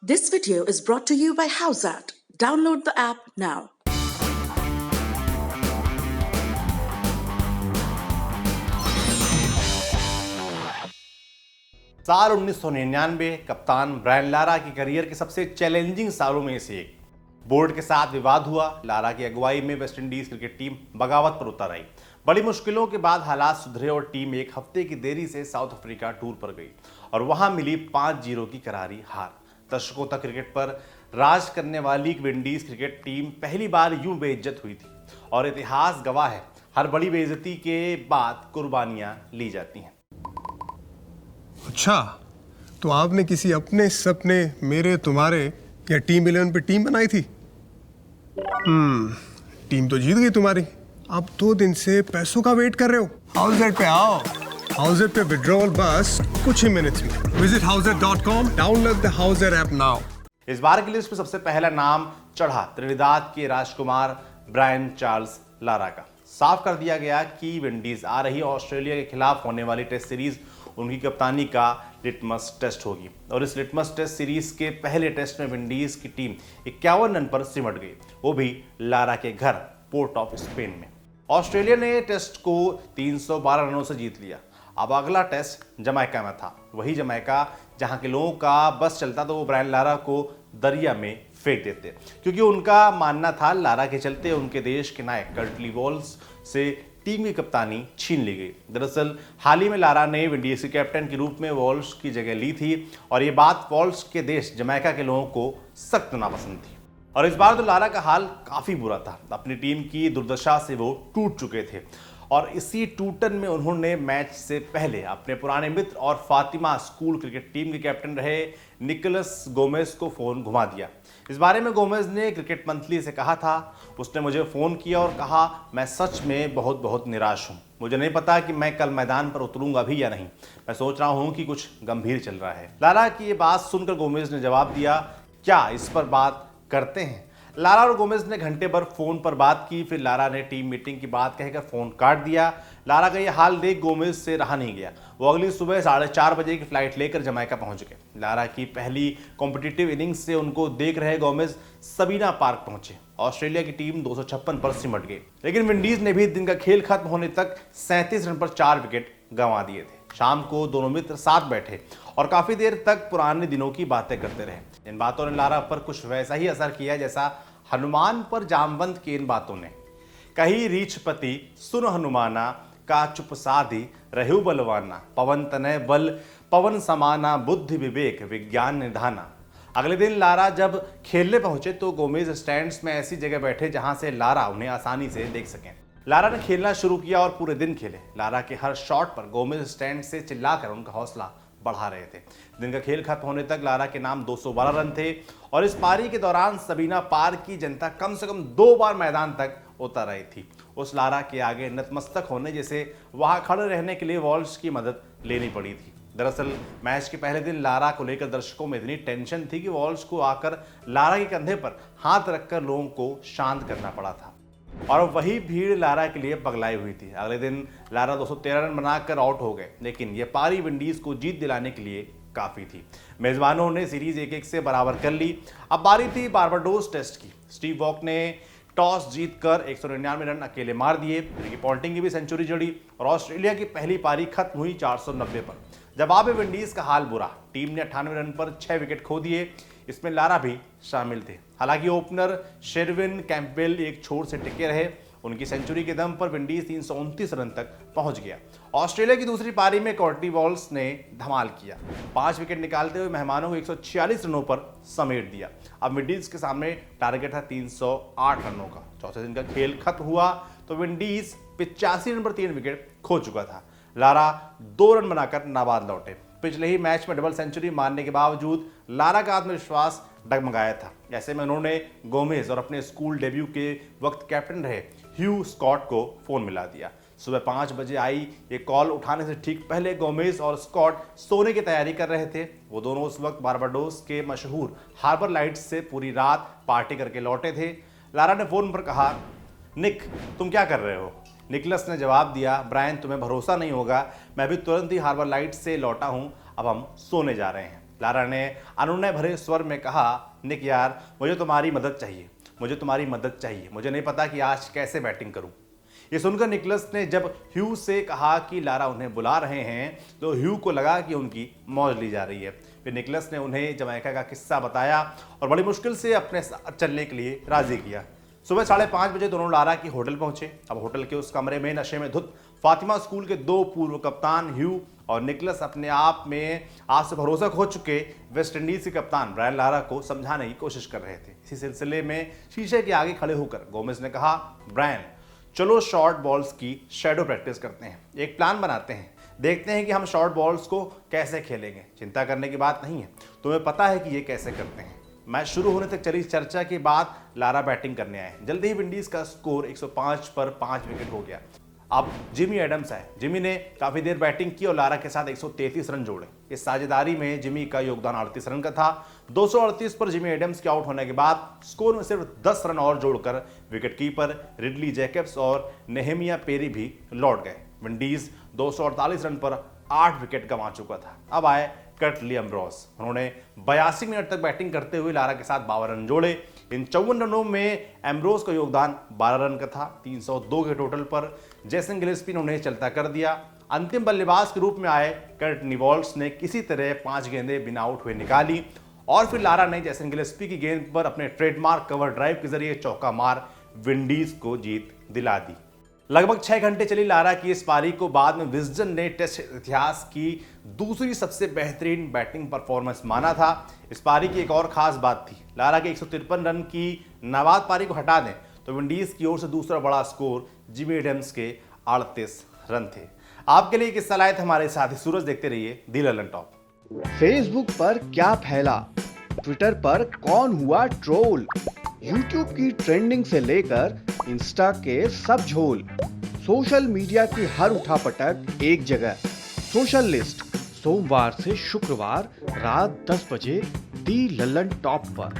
This video is brought to you by Howzat. Download the app now. साल 1999 कप्तान Brian Lara की career के सबसे चैलेंजिंग सालों में से एक। बोर्ड के साथ विवाद हुआ। लारा की अगुवाई में वेस्टइंडीज क्रिकेट टीम बगावत पर उतर आई। बड़ी मुश्किलों के बाद हालात सुधरे और टीम एक हफ्ते की देरी से साउथ अफ्रीका टूर पर गई और वहां मिली 5-0 की करारी हार। दशकों तक क्रिकेट पर राज करने वाली विंडीज क्रिकेट टीम पहली बार यूं बेइज्जत हुई थी और इतिहास गवाह है, हर बड़ी बेइज्जती के बाद कुर्बानियां ली जाती हैं। अच्छा, तो आपने किसी अपने सपने मेरे तुम्हारे या टीम 11 पे टीम बनाई थी? टीम तो जीत गई तुम्हारी। अब 2 दिन से पैसों का वेट कर रहे हो। हाउसजेट पे आओ। हाउसजेट पे विड्रॉल बस कुछ ही मिनट्स में। Visit Housejet dot com, download the Housejet app now. इस बार की लिस्ट में सबसे पहला नाम चढ़ा त्रिनिदाद के राजकुमार ब्रायन चार्ल्स लारा का। साफ कर दिया गया कि विंडीज आ रही ऑस्ट्रेलिया के खिलाफ होने वाली टेस्ट सीरीज उनकी कप्तानी का लिटमस टेस्ट होगी और इस लिटमस टेस्ट सीरीज के पहले टेस्ट में विंडीज की टीम 51 रन पर सिमट गई, वो भी लारा के घर पोर्ट ऑफ स्पेन में। ऑस्ट्रेलिया ने टेस्ट को 312 रनों से जीत लिया। अब अगला टेस्ट जमैका में था, वही जमैका जहां के लोगों का बस चलता तो वो ब्रायन लारा को दरिया में फेंक देते, क्योंकि उनका मानना था लारा के चलते उनके देश के नायक कर्टली वॉल्स से टीम की कप्तानी छीन ली गई। दरअसल हाल ही में लारा ने विंडीज के कैप्टन के रूप में वॉल्स की जगह ली थी और ये बात वॉल्स के देश जमैका के लोगों को सख्त नापसंद थी और इस बार तो लारा का हाल काफी बुरा था। अपनी टीम की दुर्दशा से वो टूट चुके थे और इसी टूटन में उन्होंने मैच से पहले अपने पुराने मित्र और फातिमा स्कूल क्रिकेट टीम के कैप्टन रहे निकोलस गोमेज को फोन घुमा दिया। इस बारे में गोमेज ने क्रिकेट मंथली से कहा था, उसने मुझे फोन किया और कहा, मैं सच में बहुत बहुत निराश हूं। मुझे नहीं पता कि मैं कल मैदान पर उतरूंगा भी या नहीं। मैं सोच रहा हूं कि कुछ गंभीर चल रहा है। लारा की ये बात सुनकर गोमेज ने जवाब दिया, क्या इस पर बात करते हैं? लारा और गोमेज ने घंटे भर फोन पर बात की। फिर लारा ने टीम मीटिंग की बात कहकर फोन काट दिया। लारा का यह हाल देख गोमेज से रहा नहीं गया। वो अगली सुबह 4:30 बजे की फ्लाइट लेकर जमैका पहुंच गए। लारा की पहली कॉम्पिटिटिव इनिंग्स से उनको देख रहे गोमेज सबीना पार्क पहुंचे। ऑस्ट्रेलिया की टीम 256 पर सिमट गई, लेकिन विंडीज ने भी दिन का खेल खत्म होने तक 37 रन पर 4 विकेट गंवा दिए थे। शाम को दोनों मित्र साथ बैठे और काफी देर तक पुराने दिनों की बातें करते रहे। इन बातों ने लारा पर कुछ वैसा ही असर किया जैसा हनुमान पर जामवंत की इन बातों ने। कही रीछपति सुन हनुमाना, का चुप साधी रहु बलवाना, पवन तनय बल पवन समाना, बुद्धि विवेक विज्ञान निधाना। अगले दिन लारा जब खेलने पहुंचे तो गोमेज स्टैंड्स में ऐसी जगह बैठे जहां से लारा उन्हें आसानी से देख सकें। लारा ने खेलना शुरू किया और पूरे दिन खेले। लारा के हर शॉट पर गोमेज स्टैंड से चिल्लाकर उनका हौसला बढ़ा रहे थे। दिन का खेल खत्म होने तक लारा के नाम 212 रन थे और इस पारी के दौरान सबीना पार्क की जनता कम से कम 2 बार मैदान तक उतर रही थी। उस लारा के आगे नतमस्तक होने जैसे वहां खड़े रहने के लिए वॉल्स की मदद लेनी पड़ी थी। दरअसल मैच के पहले दिन लारा को लेकर दर्शकों में इतनी टेंशन थी कि वॉल्स को आकर लारा के कंधे पर हाथ रखकर लोगों को शांत करना पड़ा था और वही भीड़ लारा के लिए पगलाई हुई थी। अगले दिन लारा 213 रन बनाकर आउट हो गए, लेकिन यह पारी विंडीज को जीत दिलाने के लिए काफी थी। मेजबानों ने सीरीज 1-1 से बराबर कर ली। अब बारी थी बारबाडोस टेस्ट की। स्टीव वॉक ने टॉस जीतकर 199 रन अकेले मार दिए। रिकी पॉन्टिंग की भी सेंचुरी जड़ी और ऑस्ट्रेलिया की पहली पारी खत्म हुई 490 पर। जवाब में विंडीज का हाल बुरा। टीम ने 98 रन पर 6 विकेट खो दिए, इसमें लारा भी शामिल थे। हालांकि ओपनर शेरविन कैंपबेल एक छोर से टिके रहे। उनकी सेंचुरी के दम पर विंडीज 329 रन तक पहुंच गया। ऑस्ट्रेलिया की दूसरी पारी में कर्टली वॉल्स ने धमाल किया। 5 विकेट निकालते हुए मेहमानों को 146 रनों पर समेट दिया। अब विंडीज के सामने टारगेट था 308 रनों का। चौथे दिन का खेल खत्म हुआ तो विंडीज 85 रन पर 3 विकेट खो चुका था। लारा 2 रन बनाकर नाबाद लौटे। पिछले ही मैच में डबल सेंचुरी मारने के बावजूद लारा का आत्मविश्वास डगमगाया था। ऐसे में उन्होंने गोमेज और अपने स्कूल डेब्यू के वक्त कैप्टन रहे ह्यू स्कॉट को फोन मिला दिया। सुबह 5 बजे आई ये कॉल उठाने से ठीक पहले गोमेज और स्कॉट सोने की तैयारी कर रहे थे। वो दोनों उस वक्त बारबाडोस के मशहूर हार्बर लाइट्स से पूरी रात पार्टी करके लौटे थे। लारा ने फोन पर कहा, निक तुम क्या कर रहे हो? निकोलस ने जवाब दिया, ब्रायन तुम्हें भरोसा नहीं होगा, मैं भी तुरंत ही हार्बर लाइट्स से लौटा हूं, अब हम सोने जा रहे हैं। लारा ने अनुनय भरे स्वर में कहा, निक यार, मुझे तुम्हारी मदद चाहिए, मुझे तुम्हारी मदद चाहिए, मुझे नहीं पता कि आज कैसे बैटिंग करूं। ये सुनकर निकलस ने जब ह्यू से कहा कि लारा उन्हें बुला रहे हैं तो ह्यू को लगा कि उनकी मौज ली जा रही है। फिर निकलस ने उन्हें जमैका का किस्सा बताया और बड़ी मुश्किल से अपने साथ चलने के लिए राजी किया। सुबह 5:30 बजे दोनों लारा की होटल पहुंचे। अब होटल के उस कमरे में नशे में धुत फातिमा स्कूल के 2 पूर्व कप्तान ह्यू और निकलस अपने आप में आज से भरोसा खो चुके वेस्ट इंडीज के कप्तान ब्रायन लारा को समझाने की कोशिश कर रहे थे। इसी सिलसिले में शीशे के आगे खड़े होकर गोमेज ने कहा, ब्रायन, चलो शॉर्ट बॉल्स की शैडो प्रैक्टिस करते हैं, एक प्लान बनाते हैं, देखते हैं कि हम शॉर्ट बॉल्स को कैसे खेलेंगे। चिंता करने की बात नहीं है, तुम्हें पता है कि ये कैसे करते हैं। मैच शुरू होने तक चली चर्चा के बाद लारा बैटिंग करने आए। जल्दी ही विंडीज का स्कोर 105 पर 5 विकेट हो गया। अब जिमी एडम्स आए। जिमी ने काफी देर बैटिंग की और लारा के साथ 133 रन जोड़े। इस साझेदारी में जिमी का योगदान 38 रन का था। 238 पर जिमी एडम्स के आउट होने के बाद स्कोर में सिर्फ 10 रन और जोड़कर विकेटकीपर रिडली जैकब्स और नेहेमिया पेरी भी लौट गए। विंडीज 248 रन पर 8 विकेट गंवा चुका था। अब आए कर्टली एम्ब्रोस। उन्होंने 82 मिनट तक बैटिंग करते हुए लारा के साथ 52 रन जोड़े। इन 54 रनों में एम्ब्रोस का योगदान 12 रन का था। 302 के टोटल पर जेसन गिलेस्पी ने उन्हें चलता कर दिया। अंतिम बल्लेबाज के रूप में आए कर्ट निवॉल्स ने किसी तरह 5 गेंदें बिना आउट हुए निकाली और फिर लारा ने जेसन गिलेस्पी की गेंद पर अपने ट्रेडमार्क कवर ड्राइव के जरिए चौका मार विंडीज को जीत दिला दी। लगभग 6 घंटे चली लारा की इस पारी को बाद में विजडन ने टेस्ट इतिहास की दूसरी सबसे बेहतरीन बैटिंग परफॉर्मेंस माना था। इस पारी की एक और खास बात थी, लारा के 153 रन की नाबाद पारी को हटा दें तो विंडीज की ओर से दूसरा बड़ा स्कोर जिमी एडम्स के 38 रन थे। आपके लिए किस्सा लाए थे हमारे साथी सूरज। देखते रहिए दी ललन टॉप। फेसबुक पर क्या फैला, ट्विटर पर कौन हुआ ट्रोल, यूट्यूब की ट्रेंडिंग से लेकर इंस्टा के सब झोल, सोशल मीडिया की हर उठापटक एक जगह। सोशल लिस्ट सोमवार से शुक्रवार रात 10 बजे दी ललन टॉप पर।